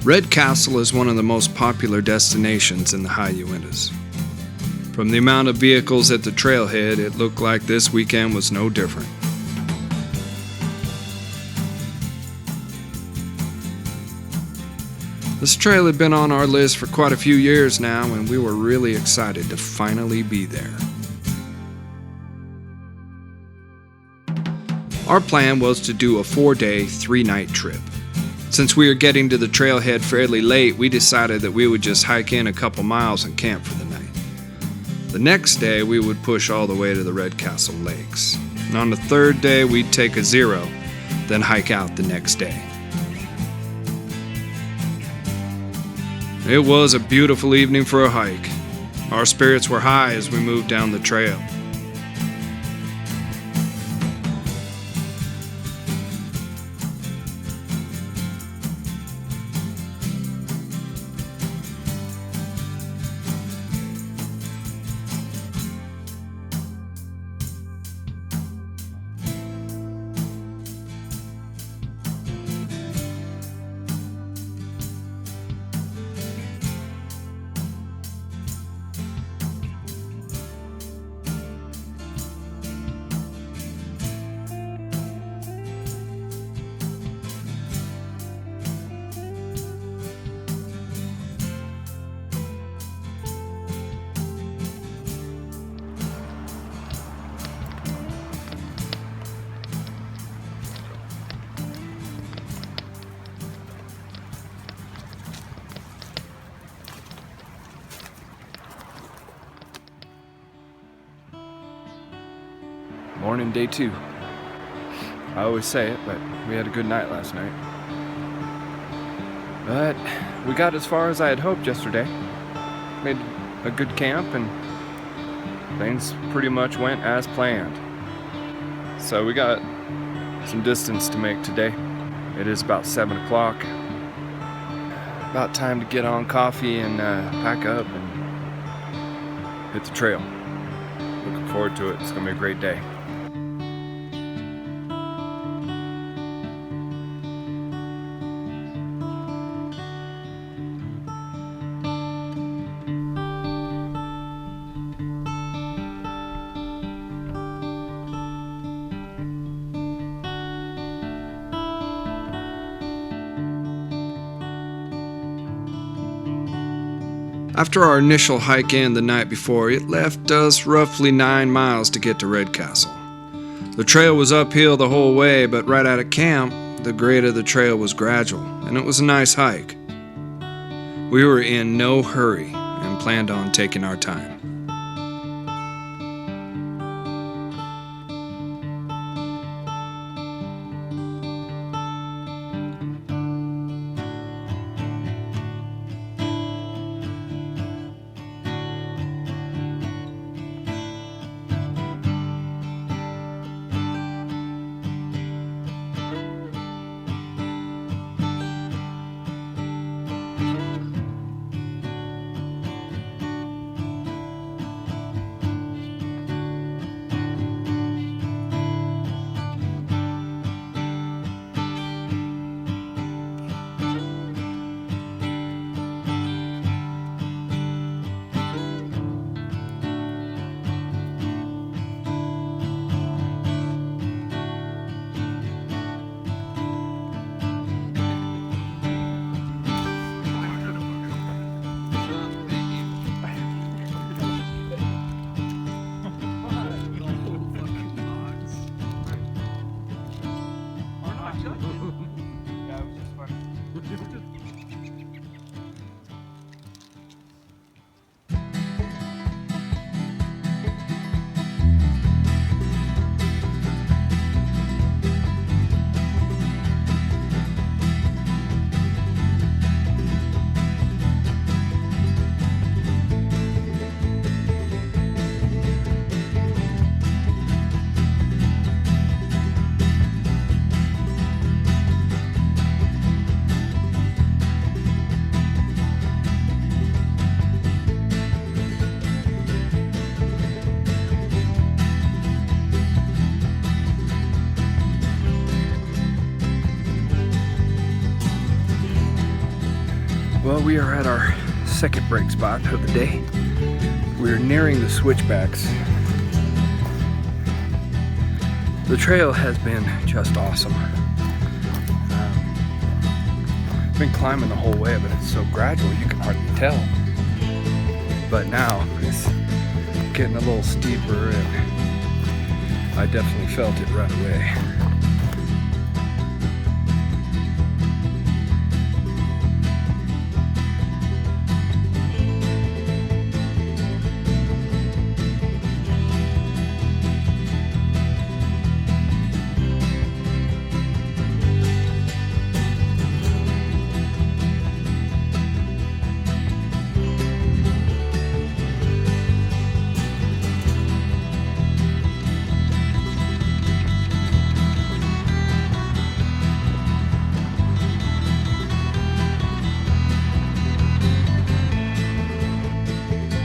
Red Castle is one of the most popular destinations in the High Uintas. From the amount of vehicles at the trailhead, it looked like this weekend was no different. This trail had been on our list for quite a few years now, and we were really excited to finally be there. Our plan was to do a 4-day, 3-night trip. Since we were getting to the trailhead fairly late, we decided that we would just hike in a couple miles and camp for the night. The next day, we would push all the way to the Red Castle Lakes. And on the third day, we'd take a 0, then hike out the next day. It was a beautiful evening for a hike. Our spirits were high as we moved down the trail. Morning, day 2. I always say it, but we had a good night last night. But we got as far as I had hoped yesterday. Made a good camp and things pretty much went as planned. So we got some distance to make today. It is about 7 o'clock. About time to get on coffee and pack up and hit the trail. Looking forward to it. It's gonna be a great day. After our initial hike in the night before, it left us roughly 9 miles to get to Red Castle. The trail was uphill the whole way, but right out of camp, the grade of the trail was gradual, and it was a nice hike. We were in no hurry and planned on taking our time. Well, we are at our second break spot of the day. We're nearing the switchbacks. The trail has been just awesome. Been climbing the whole way, but it's so gradual you can hardly tell. But now it's getting a little steeper, and I definitely felt it right away.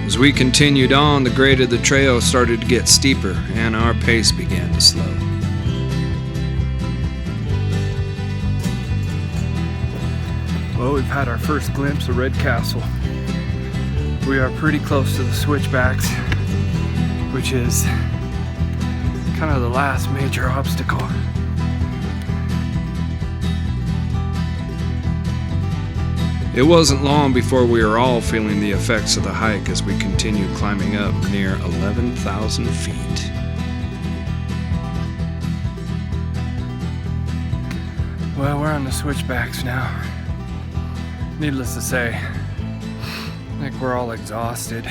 As we continued on, the grade of the trail started to get steeper and our pace began to slow. Well, we've had our first glimpse of Red Castle. We are pretty close to the switchbacks, which is kind of the last major obstacle. It wasn't long before we were all feeling the effects of the hike as we continued climbing up near 11,000 feet. Well, we're on the switchbacks now. Needless to say, I think we're all exhausted.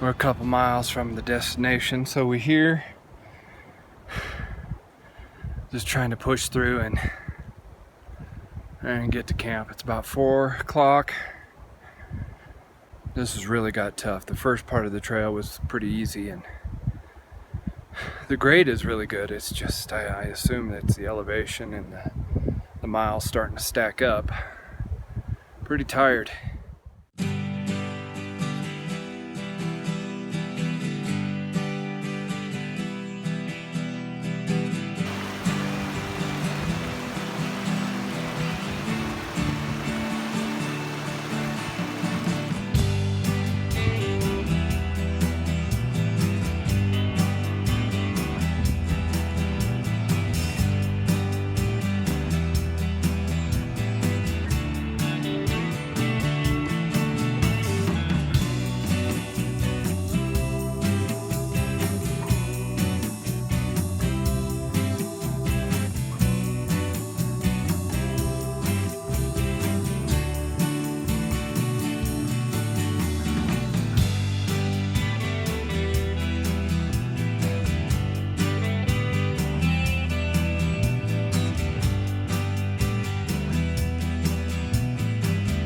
We're a couple miles from the destination, so we're here just trying to push through and get to camp. It's about 4 o'clock. This has really got tough. The first part of the trail was pretty easy, and the grade is really good. It's just, I assume that it's the elevation and the miles starting to stack up. Pretty tired.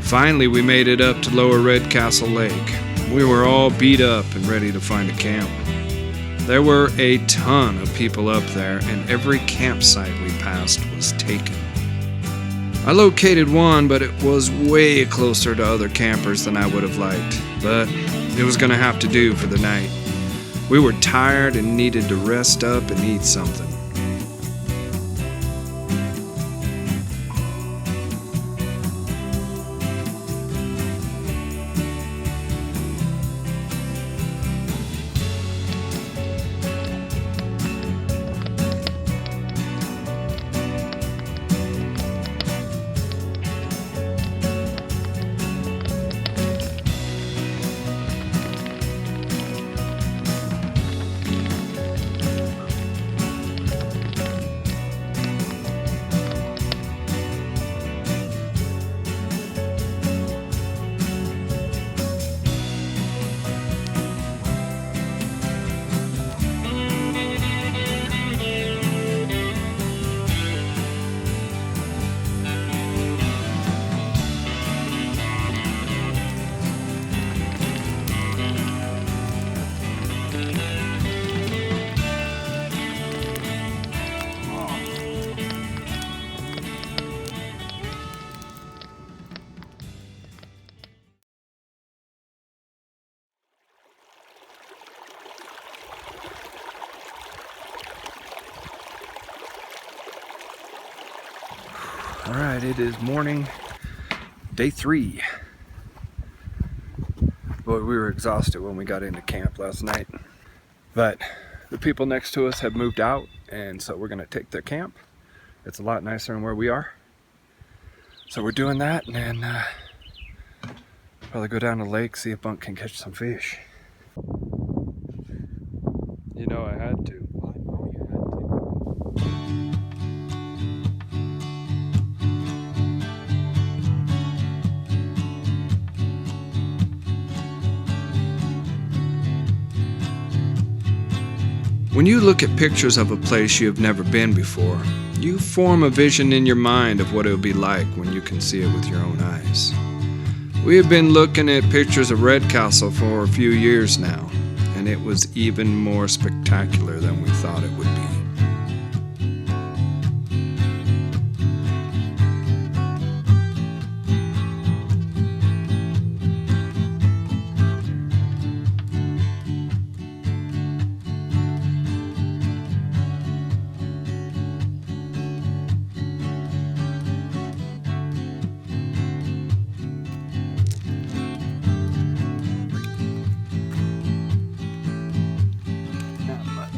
Finally, we made it up to Lower Red Castle Lake. We were all beat up and ready to find a camp. There were a ton of people up there, and every campsite we passed was taken. I located one, but it was way closer to other campers than I would have liked, but it was gonna have to do for the night. We were tired and needed to rest up and eat something. All right, it is morning, day 3. Boy, we were exhausted when we got into camp last night. But the people next to us have moved out, and so we're gonna take their camp. It's a lot nicer than where we are. So we're doing that, and then probably go down to the lake, see if Bunk can catch some fish. You know I had to. I know you had to. When you look at pictures of a place you have never been before, you form a vision in your mind of what it will be like when you can see it with your own eyes. We have been looking at pictures of Redcastle for a few years now, and it was even more spectacular than we thought it would be. Not much.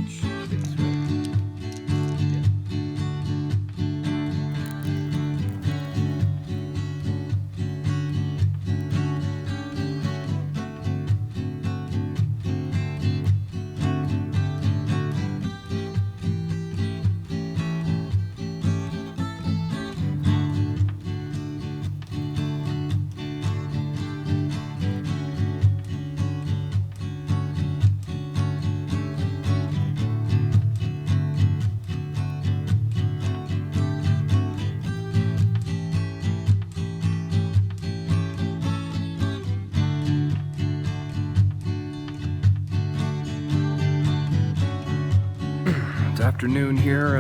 It's afternoon here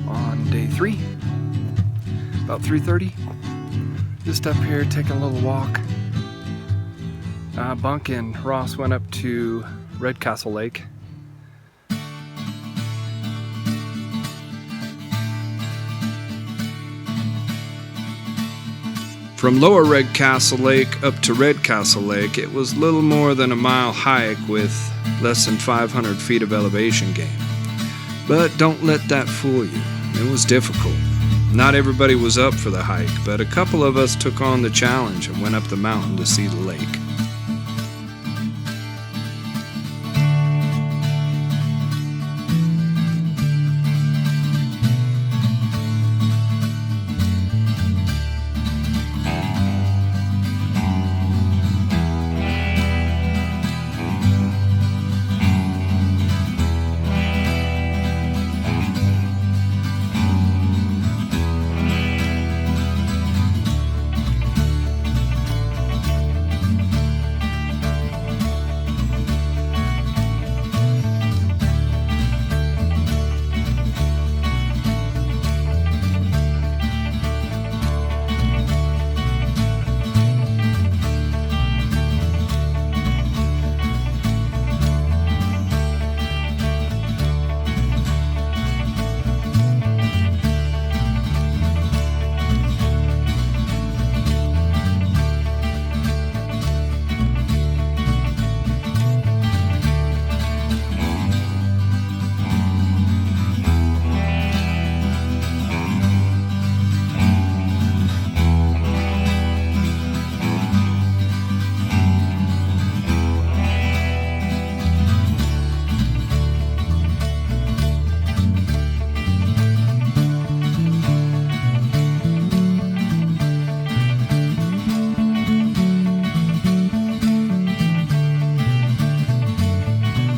on day 3, about 3:30. Just up here taking a little walk. Bunk and Ross went up to Redcastle Lake. From Lower Redcastle Lake up to Redcastle Lake, it was little more than a mile hike with less than 500 feet of elevation gain. But don't let that fool you. It was difficult. Not everybody was up for the hike, but a couple of us took on the challenge and went up the mountain to see the lake.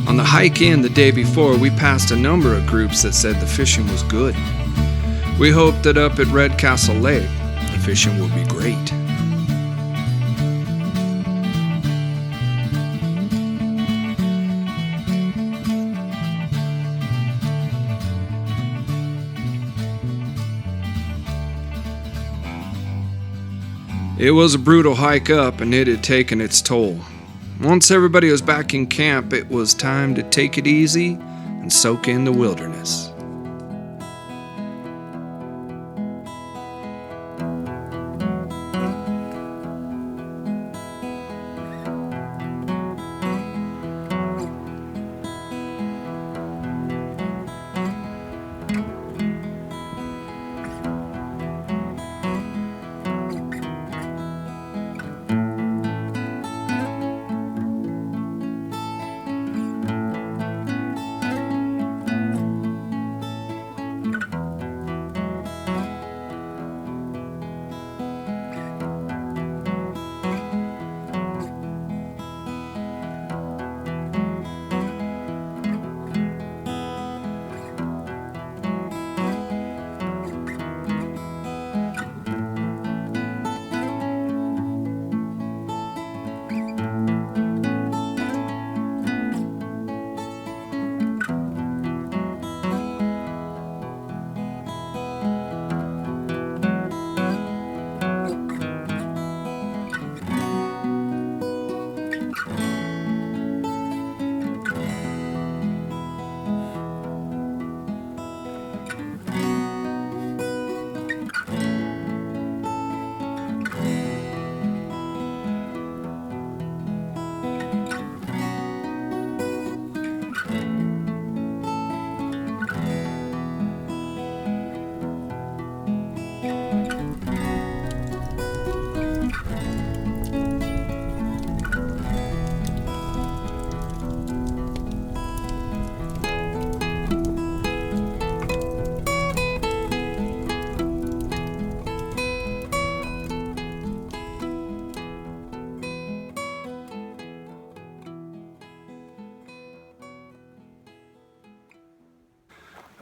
On the hike in the day before, we passed a number of groups that said the fishing was good. We hope that up at Redcastle Lake, the fishing will be great. It was a brutal hike up, and it had taken its toll. Once everybody was back in camp, it was time to take it easy and soak in the wilderness.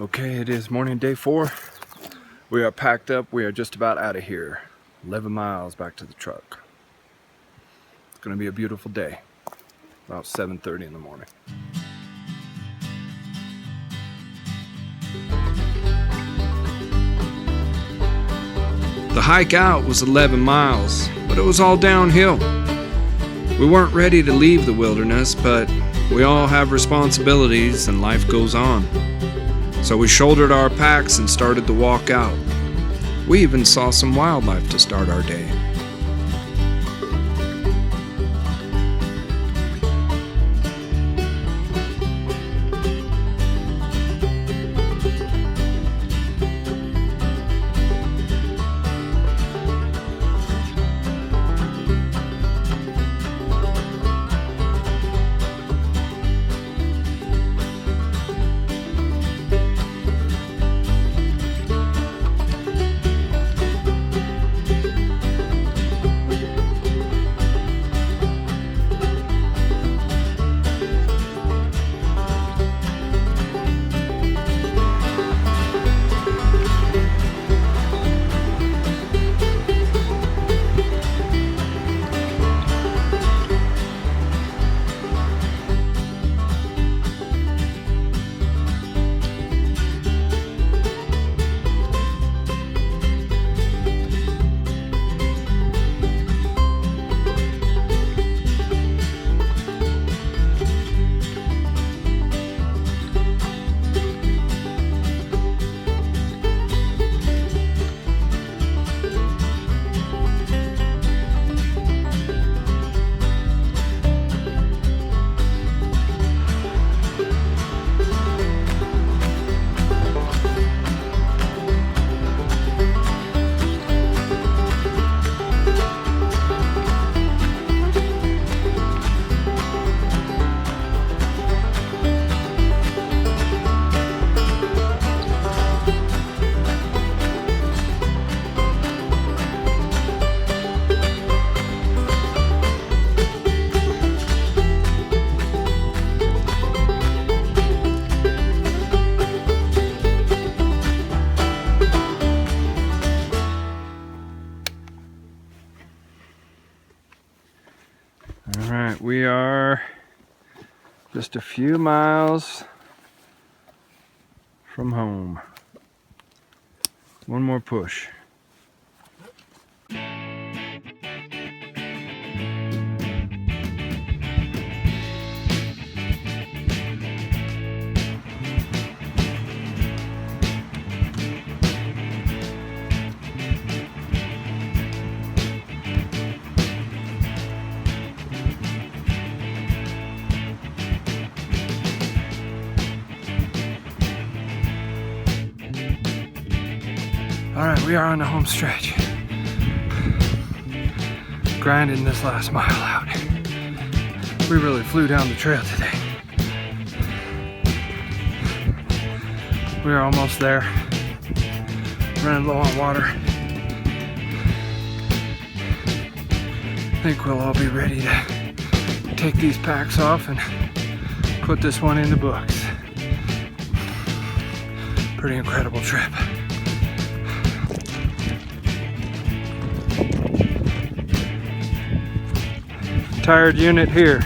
Okay, it is morning day 4. We are packed up. We are just about out of here. 11 miles back to the truck. It's gonna be a beautiful day. About 7:30 in the morning. The hike out was 11 miles, but it was all downhill. We weren't ready to leave the wilderness, but we all have responsibilities and life goes on. So we shouldered our packs and started to walk out. We even saw some wildlife to start our day. Alright, we are just a few miles from home. One more push. Alright, we are on the home stretch. Grinding this last mile out. We really flew down the trail today. We are almost there. Running low on water. I think we'll all be ready to take these packs off and put this one in the books. Pretty incredible trip. Tired unit here.